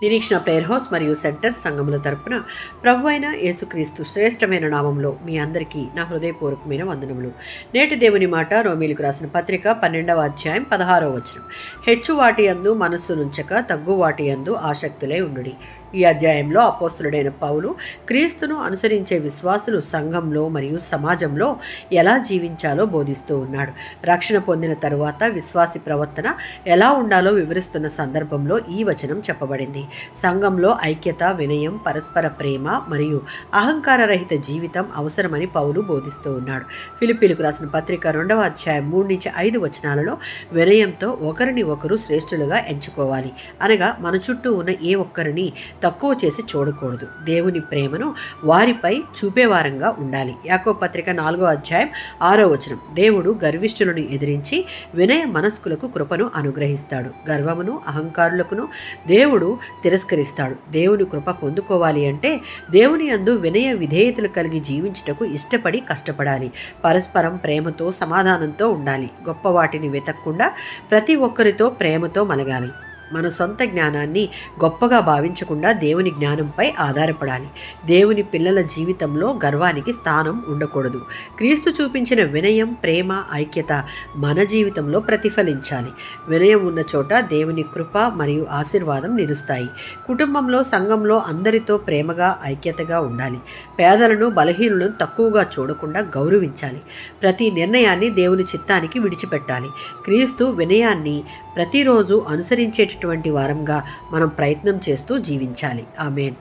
నిరీక్షణ prayer house మరియు centre సంఘముల తరపున ప్రభు అయిన యేసుక్రీస్తు శ్రేష్టమైన నామంలో మీ అందరికీ నా హృదయపూర్వకమైన వందనములు. నేటి దేవుని మాట రోమీలకు రాసిన పత్రిక 12వ అధ్యాయం 16వ వచనం. హెచ్చు వాటి యందు మనస్సు నుంచక తగ్గు వాటి యందు ఆసక్తులై ఉండుడి. ఈ అధ్యాయంలో అపోస్తులుడైన పౌలు క్రీస్తును అనుసరించే విశ్వాసులు సంఘంలో మరియు సమాజంలో ఎలా జీవించాలో బోధిస్తూ ఉన్నాడు. రక్షణ పొందిన తరువాత విశ్వాసి ప్రవర్తన ఎలా ఉండాలో వివరిస్తున్న సందర్భంలో ఈ వచనం చెప్పబడింది. సంఘంలో ఐక్యత, వినయం, పరస్పర ప్రేమ మరియు అహంకార రహిత జీవితం అవసరమని పౌలు బోధిస్తూ ఉన్నాడు. ఫిలిప్పీలకు రాసిన పత్రిక 2వ అధ్యాయం 3-5 వచనాలలో వినయంతో ఒకరిని ఒకరు శ్రేష్ఠులుగా ఎంచుకోవాలి, అనగా మన చుట్టూ ఉన్న ఏ ఒక్కరిని తక్కువ చేసి చూడకూడదు. దేవుని ప్రేమను వారిపై చూపేవారంగా ఉండాలి. యాకోబు పత్రిక 4వ అధ్యాయం 6వ వచనం. దేవుడు గర్విష్ఠులను ఎదిరించి వినయ మనస్కులకు కృపను అనుగ్రహిస్తాడు. గర్వమును అహంకారులకును దేవుడు తిరస్కరిస్తాడు. దేవుని కృప పొందుకోవాలి అంటే దేవుని యందు వినయ విధేయతలు కలిగి జీవించుటకు ఇష్టపడి కష్టపడాలి. పరస్పరం ప్రేమతో సమాధానంతో ఉండాలి. గొప్ప వాటిని వెతకకుండా ప్రతి ఒక్కరితో ప్రేమతో మలగాలి. మన సొంత జ్ఞానాన్ని గొప్పగా భావించకుండా దేవుని జ్ఞానంపై ఆధారపడాలి. దేవుని పిల్లల జీవితంలో గర్వానికి స్థానం ఉండకూడదు. క్రీస్తు చూపించిన వినయం, ప్రేమ, ఐక్యత మన జీవితంలో ప్రతిఫలించాలి. వినయం ఉన్న చోట దేవుని కృప మరియు ఆశీర్వాదం నిలుస్తాయి. కుటుంబంలో, సంఘంలో అందరితో ప్రేమగా, ఐక్యతగా ఉండాలి. పేదలను, బలహీనులను తక్కువగా చూడకుండా గౌరవించాలి. ప్రతి నిర్ణయాన్ని దేవుని చిత్తానికి విడిచిపెట్టాలి. క్రీస్తు వినయాన్ని ప్రతిరోజు అనుసరించేటటువంటి వారంగా మనం ప్రయత్నం చేస్తూ జీవించాలి. ఆమేన్.